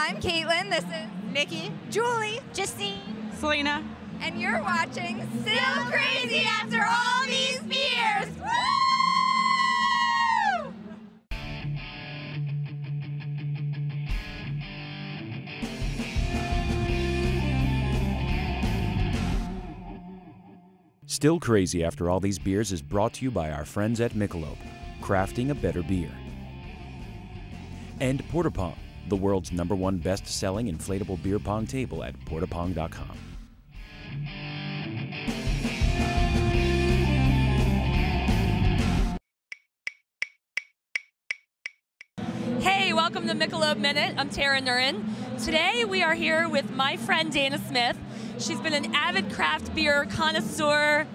I'm Caitlin. This is Nikki, Julie, Justine, Selena. and you're watching Still Crazy After All These Beers. Woo! Still Crazy After All These Beers is brought to you by our friends at Michelob, crafting a better beer. And Porta Pong, the world's #1 best-selling inflatable beer pong table at portapong.com. Hey, welcome to Michelob Minute. I'm Tara Nurin. Today we are here with my friend Dana Smith. She's been an avid craft beer connoisseur,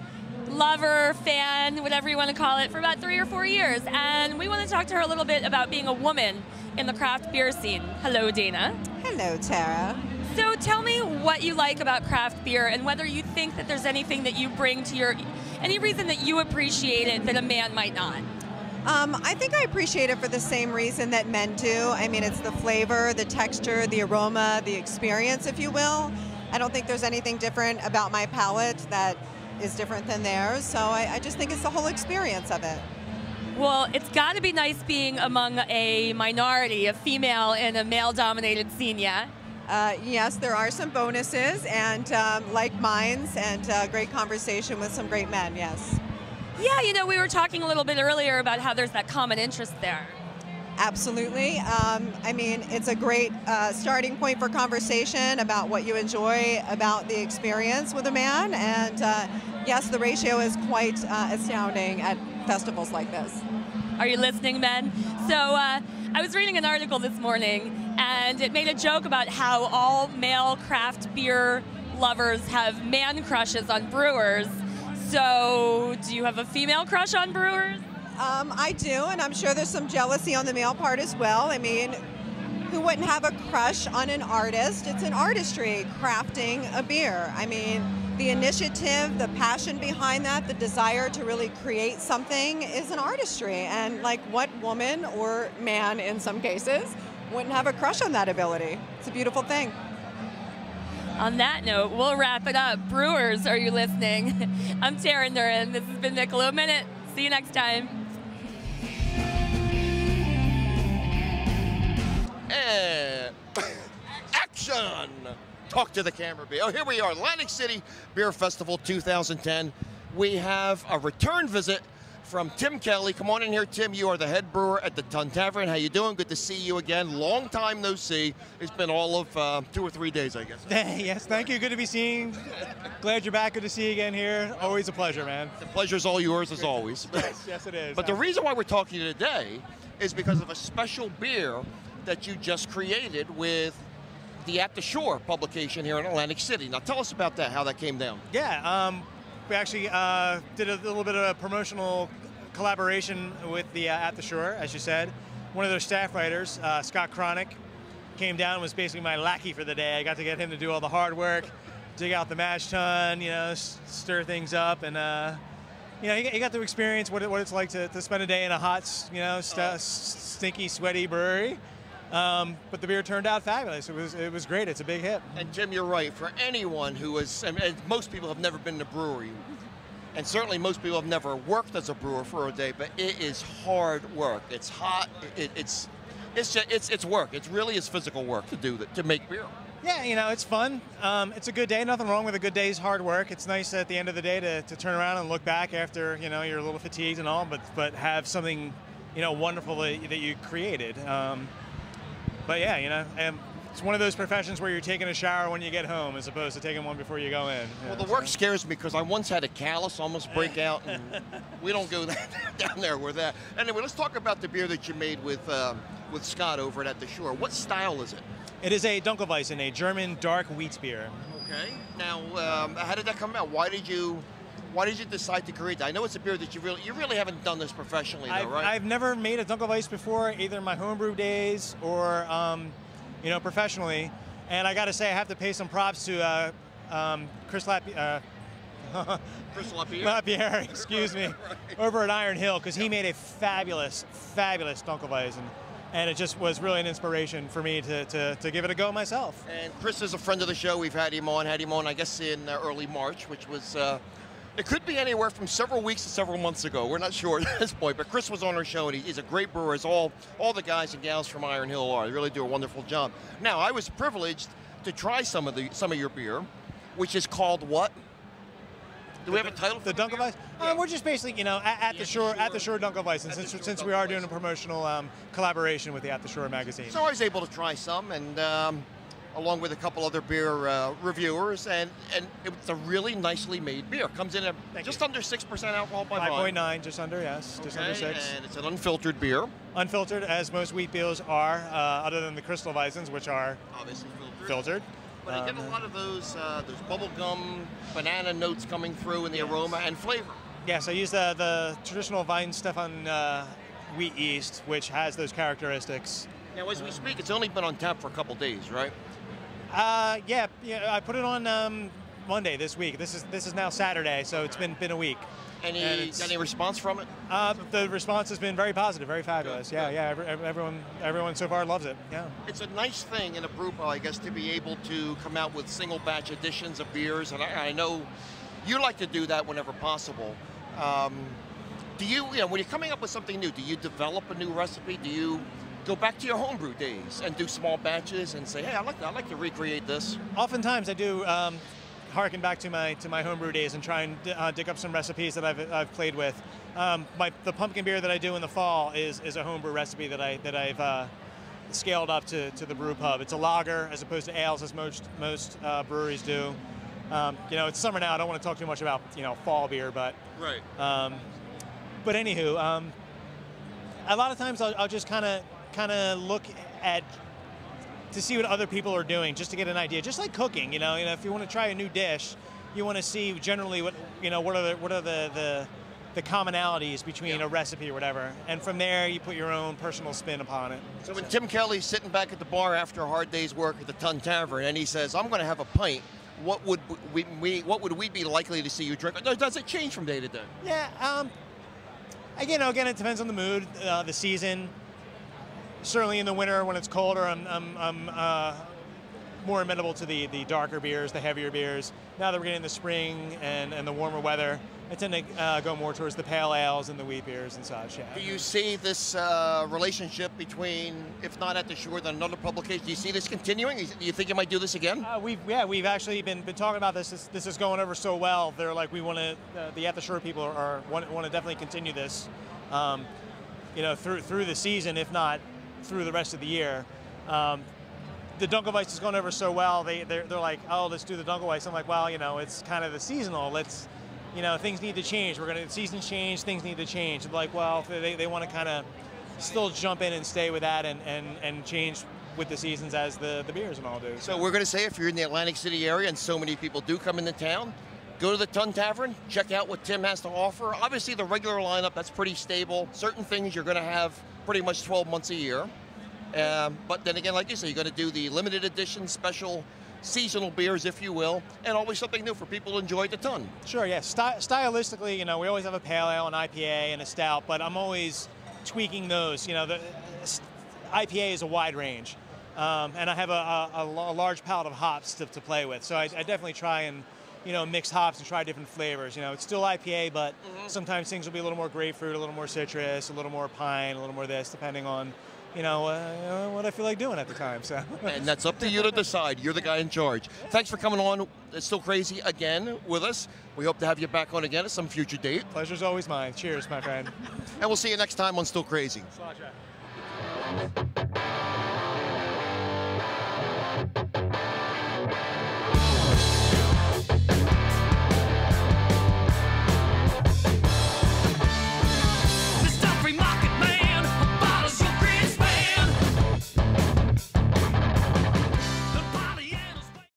lover, fan, whatever you want to call it, for about 3 or 4 years. And we want to talk to her a little bit about being a woman in the craft beer scene. Hello, Dana. hello, Tara. So tell me what you like about craft beer and whether you think that there's anything that you bring to any reason that you appreciate it that a man might not. I think I appreciate it for the same reason that men do. I mean, it's the flavor, the texture, the aroma, the experience, if you will. I don't think there's anything different about my palate that is different than theirs, so I just think it's the whole experience of it. Well, it's got to be nice being among a minority, a female in a male-dominated scene, yeah? Yes, there are some bonuses, and like minds, and great conversation with some great men, yes. Yeah, you know, we were talking a little bit earlier about how there's that common interest there. Absolutely. I mean, it's a great starting point for conversation about what you enjoy about the experience with a man. And yes, the ratio is quite astounding at festivals like this. Are you listening, men? So I was reading an article this morning, and it made a joke about how all male craft beer lovers have man crushes on brewers. So do you have a female crush on brewers? I do, and I'm sure there's some jealousy on the male part as well. I mean, who wouldn't have a crush on an artist? It's an artistry, crafting a beer. I mean, the initiative, the passion behind that, the desire to really create something is an artistry. And like, what woman or man in some cases wouldn't have a crush on that ability? It's a beautiful thing. On that note, we'll wrap it up. Brewers, are you listening? I'm Tara Nurin. This has been Michelob Minute. See you next time. And action! Talk to the camera, B. Oh, here we are, Atlantic City Beer Festival 2010. We have a return visit from Tim Kelly. Come on in here, Tim. You are the head brewer at the Tun Tavern. How you doing? Good to see you again. Long time no see. It's been all of 2 or 3 days, I guess. Yes, thank you. Good to be seen. Glad you're back. Good to see you again here. Always a pleasure, man. The pleasure's all yours, as always. Yes, it is. But the reason why we're talking to you today is because of a special beer that you just created with the At the Shore publication here in Atlantic City. Now tell us about that, how that came down. Yeah, we actually did a little bit of a promotional collaboration with the At the Shore, as you said. One of their staff writers, Scott Cronick, came down and was basically my lackey for the day. I got to get him to do all the hard work, dig out the mash tun, you know, stir things up, and you know, you got to experience what it's like to spend a day in a hot, you know, stinky, sweaty brewery. But the beer turned out fabulous. It was great. It's a big hit. And Tim, you're right. For anyone who is, and most people have never been in a brewery, and certainly most people have never worked as a brewer for a day, but it is hard work. It's hot. It's work. It really is physical work to do that, to make beer. Yeah, you know, it's fun. It's a good day. Nothing wrong with a good day's hard work. It's nice at the end of the day to turn around and look back after, you know, you're a little fatigued and all, but have something, you know, wonderful that you created. But yeah, you know, it's one of those professions where you're taking a shower when you get home as opposed to taking one before you go in. Well, the work scares me because I once had a callus almost break out, and we don't go down there with that. Anyway, let's talk about the beer that you made with Scott over at the Shore. What style is it? It is a Dunkelweizen, a German dark wheat beer. Okay. Now, how did that come out? Why did you decide to create that? I know it's a beer that you really haven't done this professionally, though, right? I've never made a Dunkelweizen before, either in my homebrew days or, you know, professionally. And I got to say, I have to pay some props to Chris Lapierre, excuse me, right. Over at Iron Hill, because he made a fabulous, fabulous Dunkelweizen. And it just was really an inspiration for me to give it a go myself. And Chris is a friend of the show. We've had him on, I guess, in early March, which was, it could be anywhere from several weeks to several months ago. We're not sure at this point, but Chris was on our show, and he's a great brewer, as all the guys and gals from Iron Hill are. They really do a wonderful job. Now, I was privileged to try some of your beer, which is called what? Do we have a title for the Dunkelweiss? Yeah. We're just basically, at the shore Dunkelweiss, since we are doing a promotional collaboration with the At the Shore magazine. So I was able to try some, and along with a couple other beer reviewers, and it's a really nicely made beer. Comes in at just under 6% alcohol by volume. 5.9, just under, yes, just under 6. And it's an unfiltered beer. Unfiltered, as most wheat beers are, other than the Crystal Weissens, which are obviously filtered. But I get a lot of those bubble gum, banana notes coming through in the aroma and flavor. Yes, I use the traditional Weihenstephan wheat yeast, which has those characteristics. Now, as we speak, it's only been on tap for a couple days, right? Yeah, I put it on Monday this week. This is now Saturday, so it's been a week. Any response from it? The response has been very positive, very fabulous. Good. Yeah. Everyone so far loves it. Yeah. It's a nice thing in a brew pub, I guess, to be able to come out with single batch editions of beers, and I know you like to do that whenever possible. Do you, when you're coming up with something new, do you develop a new recipe? Do you go back to your homebrew days and do small batches and say, hey, I'd like to recreate this? Oftentimes I do. Harken back to my homebrew days and try and dig up some recipes that I've played with. The pumpkin beer that I do in the fall is a homebrew recipe that I've scaled up to the brew pub. It's a lager as opposed to ales, as most breweries do. It's summer now. I don't want to talk too much about fall beer, but right. But anywho, a lot of times I'll just kind of look at to see what other people are doing, just to get an idea. Just like cooking, if you want to try a new dish, you want to see generally what are the commonalities between a recipe or whatever, and from there you put your own personal spin upon it. So when Tim Kelly's sitting back at the bar after a hard day's work at the Tun Tavern, and he says, "I'm going to have a pint," what would we be likely to see you drink? Or does it change from day to day? Yeah. Again, it depends on the mood, the season. Certainly in the winter when it's colder, I'm more amenable to the darker beers, the heavier beers. Now that we're getting the spring and the warmer weather, I tend to go more towards the pale ales and the wheat beers and such. Yeah. Do you see this relationship between, if not At the Shore, then another publication? Do you see this continuing? Do you think you might do this again? We've actually been talking about this. This is going over so well. They're like, we want to. The At the Shore people want to definitely continue this. Through the season, if not through the rest of the year. The Dunkelweiss is going over so well, they're like, oh, let's do the Dunkelweiss. I'm like, well, it's kind of the seasonal. Things need to change. Seasons change, things need to change. I'm like, well, they want to kind of still jump in and stay with that and change with the seasons as the beers and all do. So we're going to say, if you're in the Atlantic City area, and so many people do come into town, go to the Tun Tavern, check out what Tim has to offer. Obviously, the regular lineup, that's pretty stable. Certain things you're going to have pretty much 12 months a year. But then again, like you say, you're going to do the limited edition, special, seasonal beers, if you will, and always something new for people to enjoy at the Tun. Sure, yeah. Stylistically, we always have a pale ale, an IPA, and a stout, but I'm always tweaking those. The IPA is a wide range, and I have a large palette of hops to play with. So I definitely try and mix hops and try different flavors. It's still IPA, but sometimes things will be a little more grapefruit, a little more citrus, a little more pine, a little more this, depending on, what I feel like doing at the time. So. And that's up to you to decide. You're the guy in charge. Thanks for coming on. It's Still Crazy again with us. We hope to have you back on again at some future date. Pleasure's always mine. Cheers, my friend. And we'll see you next time on Still Crazy. Slash.